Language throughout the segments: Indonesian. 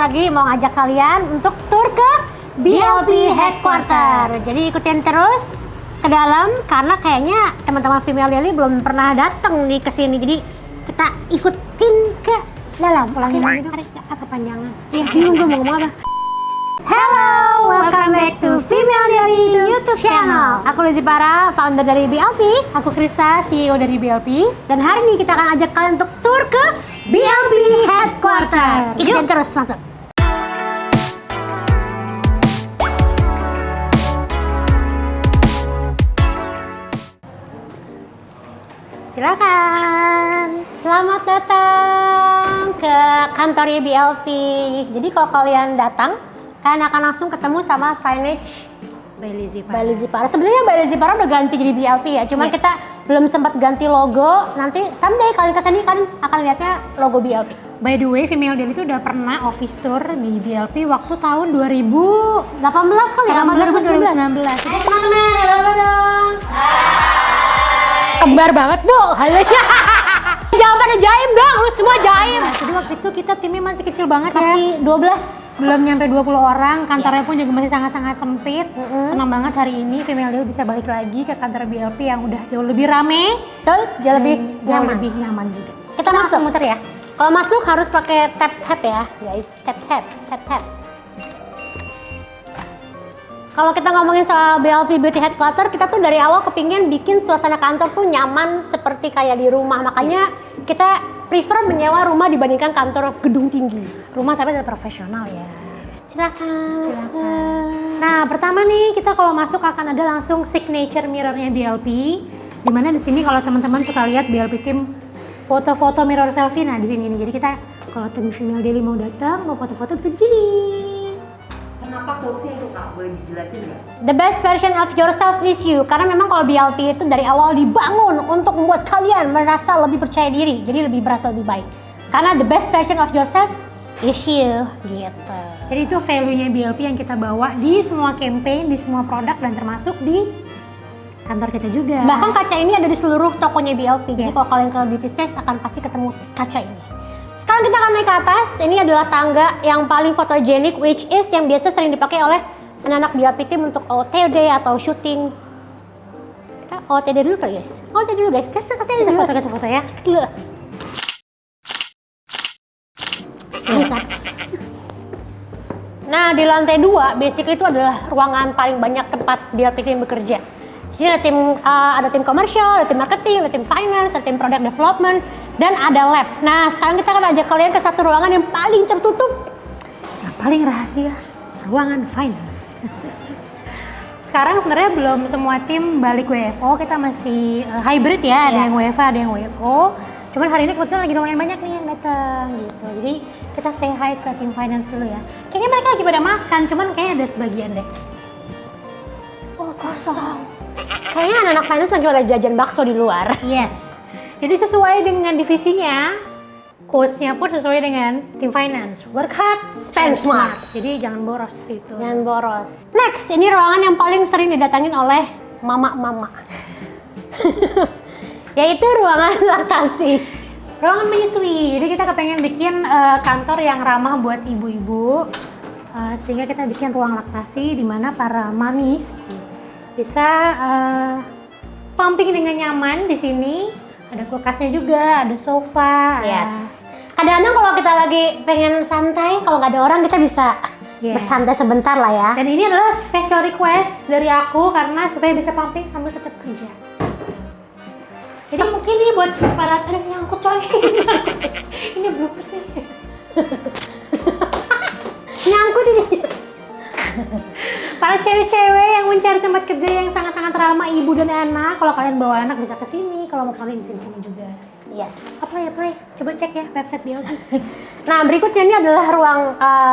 lagi mau ngajak kalian untuk tur ke BLP Headquarter. Jadi ikutin terus ke dalam karena kayaknya teman-teman Female Daily belum pernah datang nih ke sini. Jadi kita ikutin ke dalam. Ulangin lagi dong. Apa panjangan? Ya, bingung gue mau ngomong apa. Hello, welcome back to Female Daily YouTube channel. Aku Lizzy Para, founder dari BLP. Aku Krista, CEO dari BLP. Dan hari ini kita akan ajak kalian untuk tur ke BLP Headquarter. Ikutin terus, masuk. Silakan. Selamat datang ke kantornya BLP. Jadi kalau kalian datang, kalian akan langsung ketemu sama signage by Lizzy Para. Sebenarnya by Lizzy Para udah ganti jadi BLP ya. Cuman kita belum sempat ganti logo. Nanti someday kalian kesini kan akan lihatnya logo BLP. By the way, Female Daily itu udah pernah office tour di BLP waktu tahun 2018 kali ya? 2019. Hai teman-teman, halo dong. Kembar banget, Bu. Halo. Jangan pada jaim dong, lu semua jaim. Jadi waktu itu kita timnya masih kecil banget masih ya. 12. Belum nyampe 20 orang, kantornya pun juga masih sangat-sangat sempit. Senang banget hari ini Female Daily bisa balik lagi ke kantor BLP yang udah jauh lebih rame. Betul, jauh lebih nyaman juga. Kita masuk muter ya. Kalau masuk harus pakai tap ya, guys. Tap. Kalau kita ngomongin soal BLP Beauty Headquarter, kita tuh dari awal kepingin bikin suasana kantor tuh nyaman seperti kayak di rumah. Makanya kita prefer menyewa rumah dibandingkan kantor gedung tinggi. Rumah tapi tetap profesional ya. Silakan. Nah, pertama nih kita kalau masuk akan ada langsung signature mirrornya BLP. Dimana di sini kalau teman-teman suka lihat BLP tim foto-foto mirror selfie, nah di sini nih. Jadi kita kalau tim Female Daily mau datang, mau foto-foto bisa di sini. Kenapa quotes-nya itu Kak? Boleh dijelasin nggak? The best version of yourself is you. Karena memang kalau BLP itu dari awal dibangun untuk membuat kalian merasa lebih percaya diri. Jadi lebih berasa lebih baik. Karena the best version of yourself is you. Gitu. Jadi itu value-nya BLP yang kita bawa di semua campaign, di semua produk, dan termasuk di kantor kita juga. Bahkan kaca ini ada di seluruh tokonya BLP. Jadi kalau kalian ke beauty space akan pasti ketemu kaca ini. Sekarang kita akan naik ke atas. Ini adalah tangga yang paling fotogenik, which is yang biasa sering dipakai oleh anak-anak BLP team untuk OTD atau syuting. Kita OTD dulu guys. OTD dulu guys. Kita dulu. Foto ya. Dulu. Nah, di lantai 2 basically itu adalah ruangan paling banyak tempat BLP team bekerja. Di sini ada tim komersial, ada tim marketing, ada tim finance, ada tim product development, dan ada lab. Nah, sekarang kita akan ajak kalian ke satu ruangan yang paling tertutup, yang paling rahasia, ruangan finance. Sekarang sebenarnya belum semua tim balik WFO, kita masih hybrid ya, ada yang WFA, ada yang WFO. Cuman hari ini kebetulan lagi lumayan banyak nih yang datang gitu. Jadi kita say hi ke tim finance dulu ya. Kayaknya mereka lagi pada makan, cuman kayaknya ada sebagian deh. Oh, kosong. Kayaknya anak-anak finance lagi pada jajan bakso di luar. Yes. Jadi sesuai dengan divisinya, quotes-nya pun sesuai dengan tim finance. Work hard, spend smart. Jadi jangan boros itu. Jangan boros. Next, ini ruangan yang paling sering didatangin oleh mama-mama. Yaitu ruangan laktasi. Ruangan menyusui. Jadi kita kepengen bikin kantor yang ramah buat ibu-ibu. Sehingga kita bikin ruang laktasi di mana para mamis bisa pumping dengan nyaman di sini. Ada kulkasnya juga, ada sofa. Yes. Kadang-kadang kalau kita lagi pengen santai, kalau nggak ada orang kita bisa bersantai sebentar lah ya. Dan ini adalah special request dari aku karena supaya bisa pumping sambil tetap kerja. Jadi mungkin nih buat para nyangkut coy. Ini blooper sih. Nyangkut ini. Para cewek-cewek yang mencari tempat kerja yang sangat-sangat ramah ibu dan anak, kalau kalian bawa anak bisa ke sini, kalau mau kalian di sini juga. Yes. Apply. Coba cek ya website BLP. Nah, berikutnya ini adalah ruang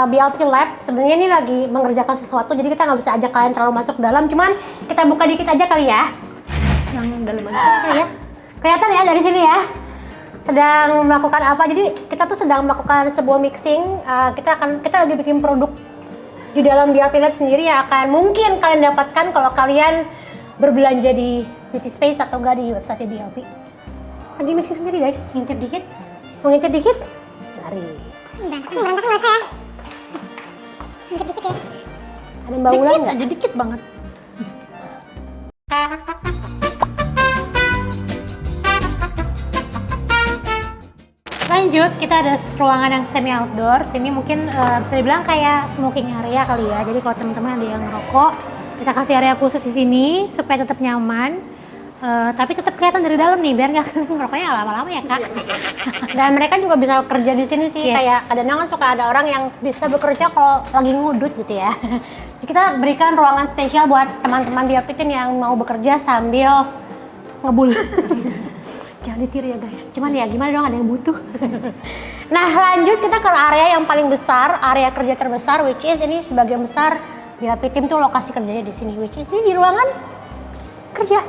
BLP Lab. Sebenarnya ini lagi mengerjakan sesuatu, jadi kita nggak bisa ajak kalian terlalu masuk ke dalam. Cuman kita buka dikit aja kali ya. Yang dalam aja kali ya. Kelihatan ya dari sini ya. Sedang melakukan apa? Jadi kita tuh sedang melakukan sebuah mixing. Kita lagi bikin produk di dalam BLP Lab sendiri yang akan mungkin kalian dapatkan kalau kalian berbelanja di beauty space atau enggak di website BLP. Lagi mixing sendiri guys. Ngintip dikit. Mau ngintip dikit? Lari. Berantakan nggak usah ya. Dikit-dikit ya. Ada baulan Dikit nggak? aja, dikit banget. Lanjut, kita ada ruangan yang semi outdoor. Sini mungkin bisa dibilang kayak smoking area kali ya. Jadi kalau teman-teman ada yang ngerokok, kita kasih area khusus di sini supaya tetap nyaman. Tapi tetap kelihatan dari dalam nih, biar nggak ngerokoknya lama-lama ya kak. Dan mereka juga bisa kerja di sini sih. Yes. Kayak kadang-kadang kan suka ada orang yang bisa bekerja kalau lagi ngudut gitu ya. Kita berikan ruangan spesial buat teman-teman Biopitin yang mau bekerja sambil ngebul. Jangan ditiru ya guys, cuman ya gimana dong, ada yang butuh. Nah lanjut kita ke area yang paling besar, area kerja terbesar, which is ini sebagian besar Biopitin tuh lokasi kerjanya di sini, which is ini di ruangan kerja.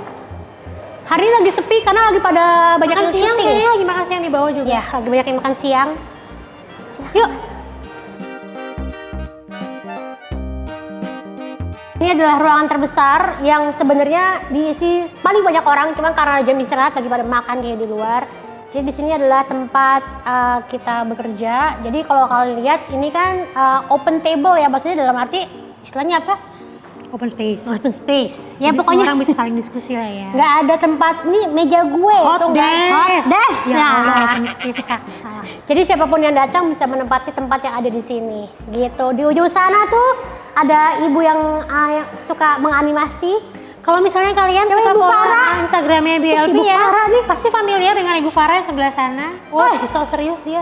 Hari ini lagi sepi karena lagi pada banyak Makan siang syuting. kayaknya lagi makan siang di bawah juga. Ya, lagi banyak yang makan siang. Yuk. Ini adalah ruangan terbesar yang sebenarnya diisi paling banyak orang, cuman karena jam istirahat lagi pada makan kayak di luar. Jadi di sini adalah tempat kita bekerja. Jadi kalau kalian lihat ini kan open table ya, maksudnya dalam arti istilahnya apa? Open space. Open space. Ya Jadi pokoknya semua orang bisa saling diskusi lah ya. nggak ada tempat nih meja gue. Hot tuh nggak- desk. Hot desk. Ya Nah. Allah, open space kak. Salah. Jadi siapapun yang datang bisa menempati tempat yang ada di sini, gitu. Di ujung sana tuh ada ibu yang suka menganimasi. Kalau misalnya kalian Coba suka Ibu follow Farah. Instagramnya BLB Ibu ya, Farah nih. pasti familiar dengan Ibu Farah yang sebelah sana. Wah, so serius dia.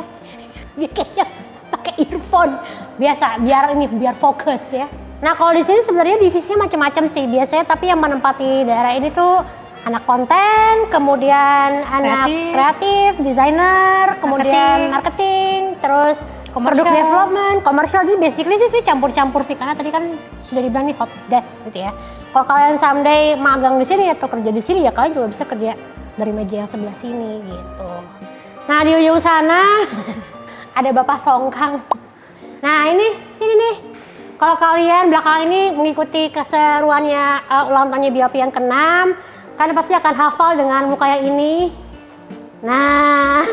Dia kayaknya pakai earphone biasa, biar fokus ya. Nah kalau di sini sebenarnya divisinya macam-macam sih biasanya, tapi yang menempati daerah ini tuh anak konten, kemudian anak kreatif, desainer, kemudian marketing, terus product development, komersial. Jadi basically sih campur-campur sih, karena tadi kan sudah dibilang nih hot desk gitu ya. Kalau kalian someday magang di sini atau kerja di sini ya kalian juga bisa kerja dari meja yang sebelah sini gitu. Nah di ujung sana ada Bapak Songkang. Nah ini nih. Kalau kalian belakang ini mengikuti keseruannya ulang tahunnya BLP yang ke-6, kalian pasti akan hafal dengan muka yang ini. Nah,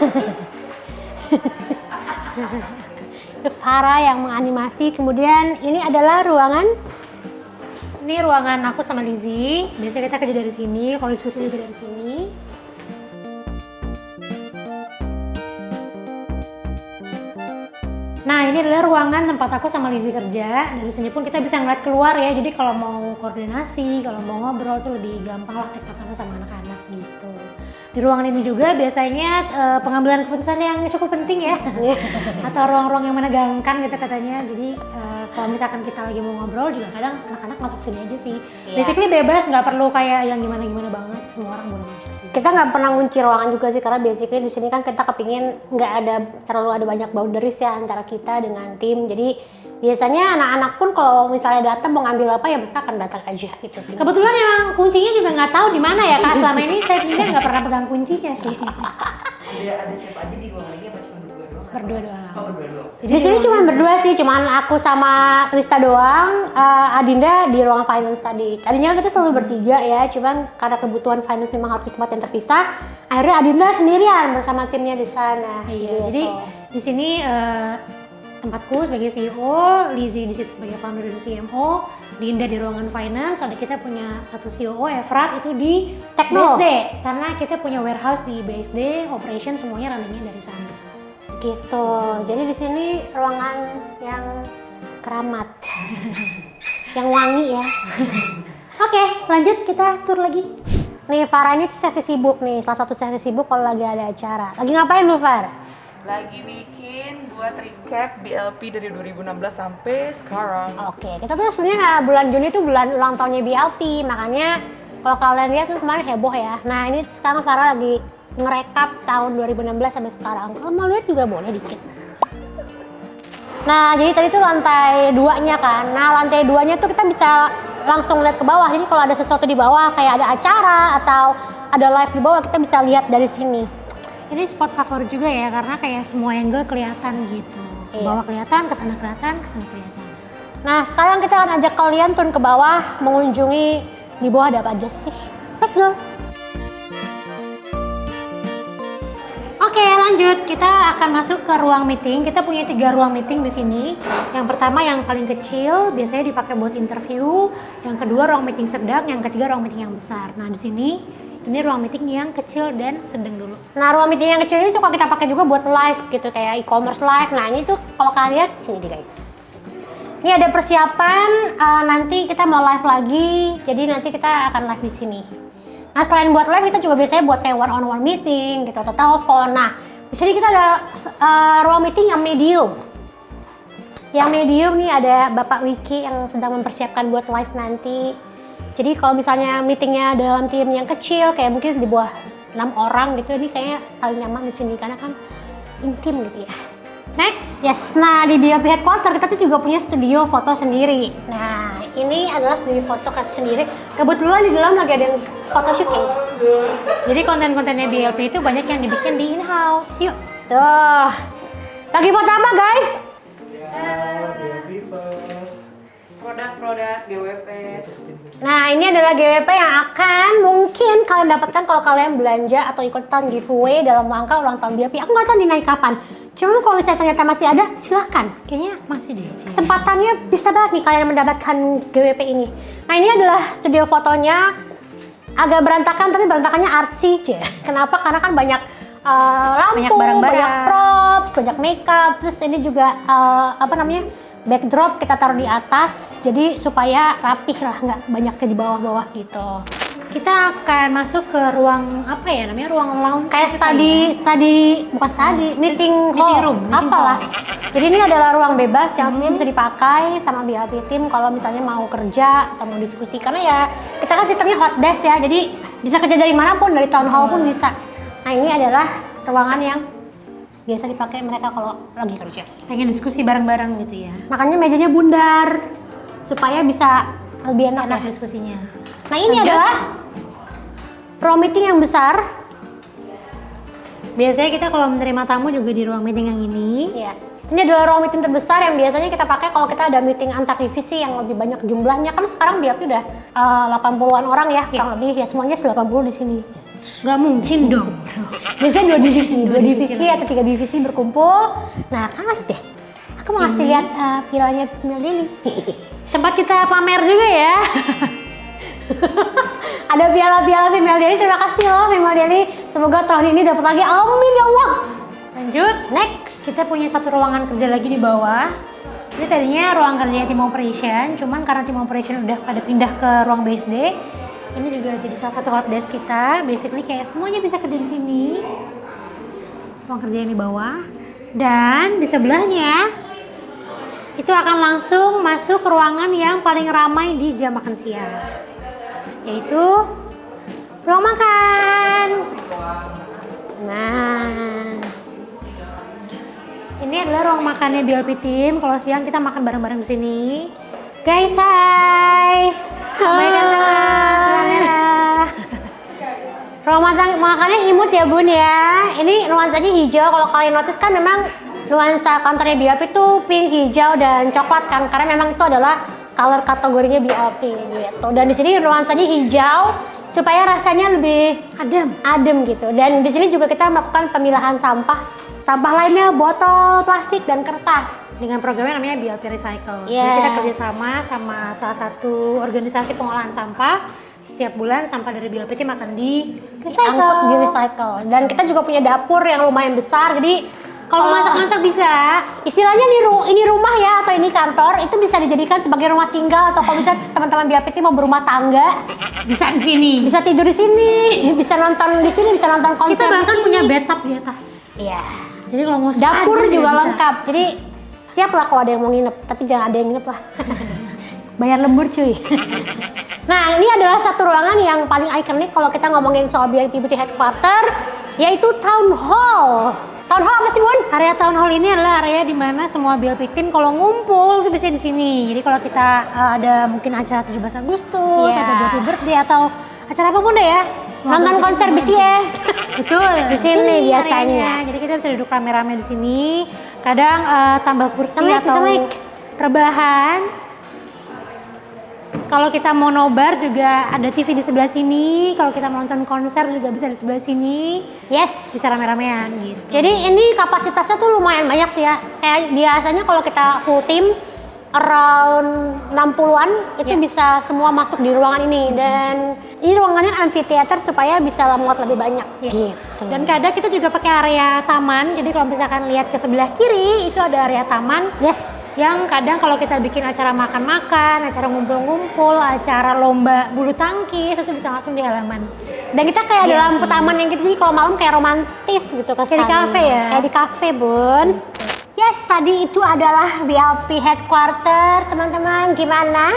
itu Farah yang menganimasi. Kemudian ini adalah ruangan. Ini ruangan aku sama Lizzie. Biasanya kita kerja dari sini, kalau diskusi juga dari sini. Nah ini adalah ruangan tempat aku sama Lizzie kerja. Dari sini pun kita bisa ngeliat keluar ya. Jadi kalau mau koordinasi, kalau mau ngobrol tuh lebih gampang lah tektokan sama anak-anak gitu. Di ruangan ini juga biasanya pengambilan keputusan yang cukup penting ya. Atau ruang-ruang yang menegangkan gitu katanya. Jadi kalau misalkan kita lagi mau ngobrol juga kadang anak-anak masuk sini aja sih. Basically bebas, nggak perlu kayak yang gimana-gimana banget. Semua orang boleh masuk sini. Kita nggak pernah kunci ruangan juga sih, karena basically di sini kan kita kepingin nggak ada banyak boundaries ya antara kita dengan tim. Jadi biasanya anak-anak pun kalau misalnya datang mau ngambil apa ya mereka akan datang aja gitu. Kebetulan emang kuncinya juga nggak tahu di mana ya kak. Selama ini saya pindah nggak pernah pegang kuncinya sih. Ada siapa aja di ruangan ini apa cuma berdua doang? Berdua doang. Oh berdua doang. Di sini cuma berdua sih, cuman aku sama Krista doang. Adinda di ruangan finance tadi. Tadinya kita selalu bertiga ya, cuman karena kebutuhan finance memang harus di tempat yang terpisah. Akhirnya Adinda sendirian bersama timnya di sana. Iya, gitu. jadi di sini tempatku sebagai CEO, Lizzie di situ sebagai founder dan CMO, Dinda di ruangan finance, ada kita punya satu COO Efrat itu di Tekno. BSD, karena kita punya warehouse di BSD, operation semuanya runningnya dari sana. Gitu. Jadi di sini ruangan yang keramat, yang wangi ya. Oke, lanjut kita tur lagi. Nih Farah ini sesi sibuk nih, salah satu sesi sibuk kalau lagi ada acara. Lagi ngapain lu Far? Lagi bikin buat recap BLP dari 2016 sampai sekarang. Oke, kita tuh sebenarnya bulan Juni itu bulan ulang tahunnya BLP, makanya kalau kalian lihat kan kemarin heboh ya. Nah ini sekarang Farah lagi ngerekap tahun 2016 sampai sekarang. Kalau mau lihat juga boleh dikit. Nah jadi tadi tuh lantai 2-nya kan. Nah lantai 2-nya tuh kita bisa langsung lihat ke bawah. Jadi kalau ada sesuatu di bawah kayak ada acara atau ada live di bawah kita bisa lihat dari sini. Ini spot favorit juga ya, karena kayak semua angle kelihatan gitu. Ke Iya. bawah kelihatan, ke sana kelihatan, ke sana kelihatan. Nah sekarang kita akan ajak kalian turun ke bawah mengunjungi di bawah ada apa aja sih. Let's go. Oke, lanjut. Kita akan masuk ke ruang meeting. Kita punya 3 ruang meeting di sini. Yang pertama yang paling kecil, biasanya dipakai buat interview. Yang kedua ruang meeting sedang, yang ketiga ruang meeting yang besar. Nah, di sini ini ruang meeting yang kecil dan sedang dulu. Nah, ruang meeting yang kecil ini suka kita pakai juga buat live gitu, kayak e-commerce live. Nah, ini tuh kalau kalian lihat sini deh guys. Ini ada persiapan, nanti kita mau live lagi, jadi nanti kita akan live di sini. Nah, selain buat live, kita juga biasanya buat kayak one-on-one meeting gitu atau telepon. Nah, di sini kita ada ruang meeting yang medium. Yang medium nih ada Bapak Wiki yang sedang mempersiapkan buat live nanti. Jadi kalau misalnya meetingnya dalam tim yang kecil, kayak mungkin di bawah 6 orang gitu, ini kayaknya paling nyaman di sini karena kan intim gitu ya. Next. Yes, nah di BLP Headquarter kita tuh juga punya studio foto sendiri. Nah, ini adalah studio foto sendiri. Kebetulan di dalam lagi ada yang photoshoot kayaknya. Jadi konten-kontennya BLP itu banyak yang dibikin di in-house. Yuk. Tuh. Lagi foto apa, guys? Produk-produk GWP. Nah, ini adalah GWP yang akan mungkin kalian dapatkan kalau kalian belanja atau ikutan giveaway dalam rangka ulang tahun BLP. Aku nggak tahu dinaik kapan. Cuma kalau misalnya ternyata masih ada, silahkan. Kayaknya masih deh. Kesempatannya bisa banget nih kalian mendapatkan GWP ini. Nah, ini adalah studio fotonya. Agak berantakan, tapi berantakannya artsy. Kenapa? Karena kan banyak lampu, Banyak barang-barang. banyak props, banyak makeup. Terus ini juga backdrop kita taruh di atas, jadi supaya rapih lah, nggak banyaknya di bawah-bawah gitu. Kita akan masuk ke ruang apa ya namanya, ruang lounge Kayak bukan meeting room, apalah. Jadi ini adalah ruang bebas yang sebenarnya bisa dipakai sama BLP tim kalau misalnya mau kerja atau mau diskusi. Karena ya kita kan sistemnya hot desk ya, jadi bisa kerja dari manapun, dari town hall pun bisa. Nah, ini adalah ruangan yang biasa dipakai mereka kalau lagi kerja. pengen diskusi bareng-bareng gitu ya. Makanya mejanya bundar supaya bisa lebih enak, Enak ya. diskusinya. Nah, ini adalah ruang meeting yang besar. Biasanya kita kalau menerima tamu juga di ruang meeting yang ini. Ya. Ini adalah ruang meeting terbesar yang biasanya kita pakai kalau kita ada meeting antar divisi yang lebih banyak jumlahnya. Kan sekarang BLP udah 80-an orang ya, kurang lebih ya, semuanya 80 di sini. Nggak mungkin dong. Biasanya dua divisi atau 3 divisi berkumpul. Nah, kan masuk deh. Aku mau ngasih lihat vilanya Lily. Tempat kita pamer juga ya. Ada piala-piala Female Daily. Terima kasih loh Female Daily. Semoga tahun ini dapat lagi. Amin ya Allah. Lanjut. Next. Kita punya satu ruangan kerja lagi di bawah. Ini tadinya ruang kerjanya tim operation, cuman karena tim operation udah pada pindah ke ruang BSD, ini juga jadi salah satu hot desk kita. Basically kayak semuanya bisa kerja di sini. Ruang kerja yang di bawah. Dan di sebelahnya itu akan langsung masuk ke ruangan yang paling ramai di jam makan siang, yaitu ruang makan. Nah, ini adalah ruang makannya BLP tim. Kalau siang kita makan bareng-bareng di sini. Guys, hai. Ruang makannya imut ya Bun ya. Ini nuansanya hijau. Kalau kalian notice kan memang nuansa kantornya BLP itu pink, hijau, dan coklat kan. Karena memang itu adalah color kategorinya BLP gitu. Dan di sini nuansanya hijau supaya rasanya lebih adem gitu. Dan di sini juga kita melakukan pemilahan sampah. Sampah lainnya botol, plastik, dan kertas. Dengan programnya namanya BLP Recycle. Jadi Yes. kita kerjasama sama salah satu organisasi pengolahan sampah. Setiap bulan sampah dari BLP tim akan di Diangkut di recycle. Dan kita juga punya dapur yang lumayan besar. Jadi Kalau masak-masak bisa. istilahnya ini rumah ya atau ini kantor itu bisa dijadikan sebagai rumah tinggal, atau kalau bisa teman-teman BLP mau berumah tangga Bisa di sini. bisa tidur di sini, bisa nonton di sini, bisa nonton konser. Kita bahkan di sini. punya bathtub di atas. Iya. Jadi kalau mau spa Dapur di sana juga bisa. lengkap. Jadi siap lah kalau ada yang mau nginep, tapi jangan ada yang nginep lah. Bayar lembur cuy. Nah, ini adalah satu ruangan yang paling ikonik kalau kita ngomongin soal BLP Beauty Headquarter, yaitu Town Hall. Town Hall apa sih, Bun? Area town hall ini adalah area di mana semua BLP tim kalau ngumpul itu bisa di sini. Jadi kalau kita ada mungkin acara 17 Agustus, Iya. ada BLP birthday atau acara apapun deh ya. Semua Nonton BLP konser tim ada di BTS. sini. Betul. Di sini biasanya. areanya. Jadi kita bisa duduk rame-rame di sini. Kadang tambah kursi Bisa naik, atau bisa naik. rebahan. Kalau kita mau nobar juga ada TV di sebelah sini. Kalau kita mau nonton konser juga bisa di sebelah sini. Yes. Bisa rame-ramean gitu. Jadi ini kapasitasnya tuh lumayan banyak sih ya. Kayak biasanya kalau kita full team around 60-an itu bisa semua masuk di ruangan ini, dan ini ruangannya amphitheater supaya bisa muat lebih banyak gitu. Dan kadang kita juga pakai area taman. Jadi kalau misalkan lihat ke sebelah kiri itu ada area taman. Yes. Yang kadang kalau kita bikin acara makan-makan, acara ngumpul-ngumpul, acara lomba bulu tangkis itu bisa langsung di halaman. Dan kita kayak ada lampu taman yang gitu, jadi kalau malam kayak romantis gitu kesannya. Kayak di kafe ya? Kayak di kafe, Bun. Yes, tadi itu adalah BLP headquarter, teman-teman. Gimana?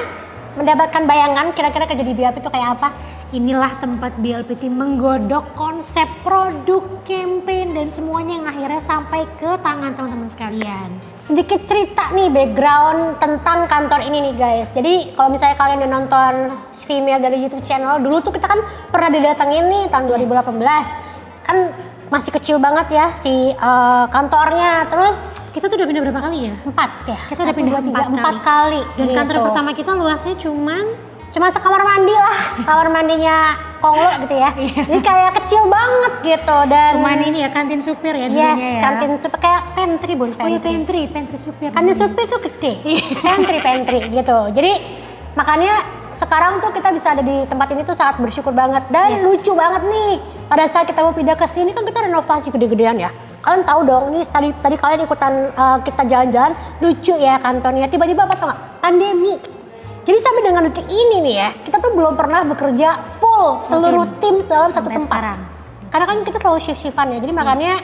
Mendapatkan bayangan kira-kira kerja di BLP itu kayak apa? Inilah tempat BLP Team menggodok konsep produk, campaign, dan semuanya yang akhirnya sampai ke tangan teman-teman sekalian. Sedikit cerita nih background tentang kantor ini nih guys. Jadi kalau misalnya kalian udah nonton female dari YouTube channel, dulu tuh kita kan pernah didatengin nih tahun 2018. Kan masih kecil banget ya si kantornya. Terus Kita tuh udah pindah berapa kali ya? 4 ya? Kita udah pindah 4 kali. Dan gitu. kantor pertama kita luasnya cuman Cuma sekamar mandi lah, kamar mandinya Konglo gitu ya. Jadi kayak kecil banget gitu. Dan cuman ini ya kantin supir ya yes, dulunya ya. kantin supir kayak pantry, Bun. Oh iya pantry supir. Kantin supir tuh gede, pantry gitu. Jadi makanya sekarang tuh kita bisa ada di tempat ini tuh sangat bersyukur banget. Dan lucu banget nih, pada saat kita mau pindah ke sini kan kita renovasi gede-gedean ya. Kalian tahu dong, nih tadi kalian ikutan kita jalan-jalan, lucu ya kantornya. Tiba-tiba apa tau nggak? Pandemi. Jadi sampai dengan detik ini nih ya, kita tuh belum pernah bekerja full seluruh tim dalam satu tempat. Sekarang. Karena kan kita selalu shift-shiftan ya, jadi makanya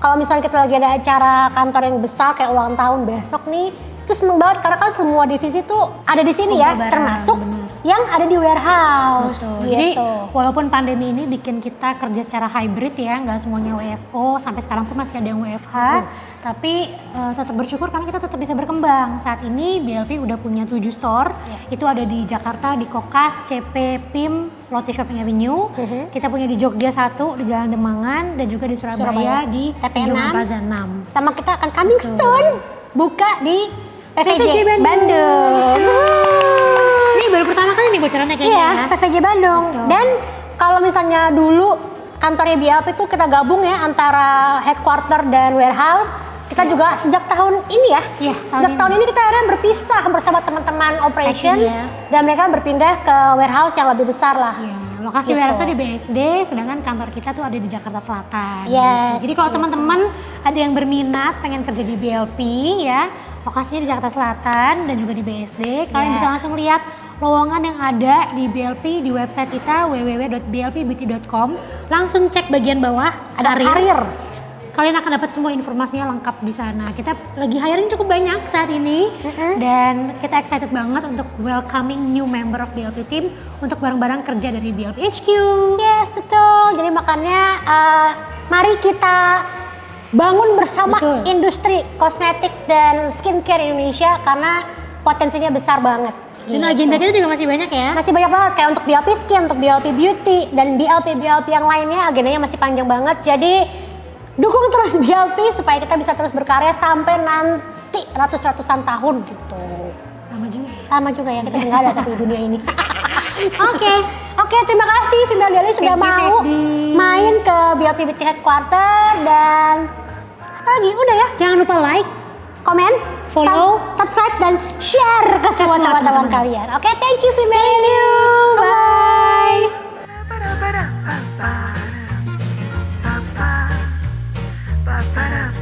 kalau misalnya kita lagi ada acara kantor yang besar kayak ulang tahun besok nih, itu seneng banget karena kan semua divisi tuh ada di sini ya, bareng, termasuk bener. yang ada di warehouse. Betul. Gitu. Jadi walaupun pandemi ini bikin kita kerja secara hybrid ya, nggak semuanya WFO, sampai sekarang pun masih ada yang WFH, tapi tetap bersyukur karena kita tetap bisa berkembang. Saat ini BLP udah punya 7 store, itu ada di Jakarta, di Kokas, CP, PIM, Lotte Shopping Avenue. Kita punya di Jogja 1, di Jalan Demangan, dan juga di Surabaya. Di TP6. Tunjungan Plaza 6. Sama kita akan coming soon buka di PVJ Bandung. Bandung. Ini baru pertama kali nih bocorannya kayaknya Iya, ya. PVJ Bandung. Betul. Dan kalau misalnya dulu kantornya BLP itu kita gabung ya antara headquarter dan warehouse. Kita juga sejak tahun ini ya. Iya, Sejak tahun ini kita akhirnya berpisah bersama teman-teman operation Akhirnya. dan mereka berpindah ke warehouse yang lebih besar lah. Iya, lokasi Gitu. warehouse di BSD, sedangkan kantor kita tuh ada di Jakarta Selatan. Yes, Jadi kalau teman-teman ada yang berminat pengen kerja di BLP ya, lokasinya di Jakarta Selatan dan juga di BSD. Kalian bisa langsung lihat lowongan yang ada di BLP di website kita www.blpbeauty.com. Langsung cek bagian bawah Ada karir. Kalian akan dapat semua informasinya lengkap di sana. Kita lagi hiring cukup banyak saat ini dan kita excited banget untuk welcoming new member of BLP team untuk bareng-bareng kerja dari BLP HQ. Yes, betul. Jadi makanya mari kita bangun bersama Betul. industri kosmetik dan skincare Indonesia karena potensinya besar banget. Dan Gitu. agenda kita juga masih banyak ya. Masih banyak banget kayak untuk BLP Skin, untuk BLP Beauty dan BLP yang lainnya agendanya masih panjang banget. Jadi dukung terus BLP supaya kita bisa terus berkarya sampai nanti ratusan tahun gitu. Lama juga ya. Lama juga ya kita nggak ada tapi di dunia ini. Oke, terima kasih Female Daily sudah Thank you, mau Febri. main ke BLP Beauty Headquarter dan apa lagi? Udah ya? Jangan lupa like. Komen, Follow. subscribe dan share ke semua semua teman-teman teman-teman. kalian. Oke, thank you Female Daily. Bye. Ba-ba-da-ba-ba. Ba-ba. Ba-ba-da-ba.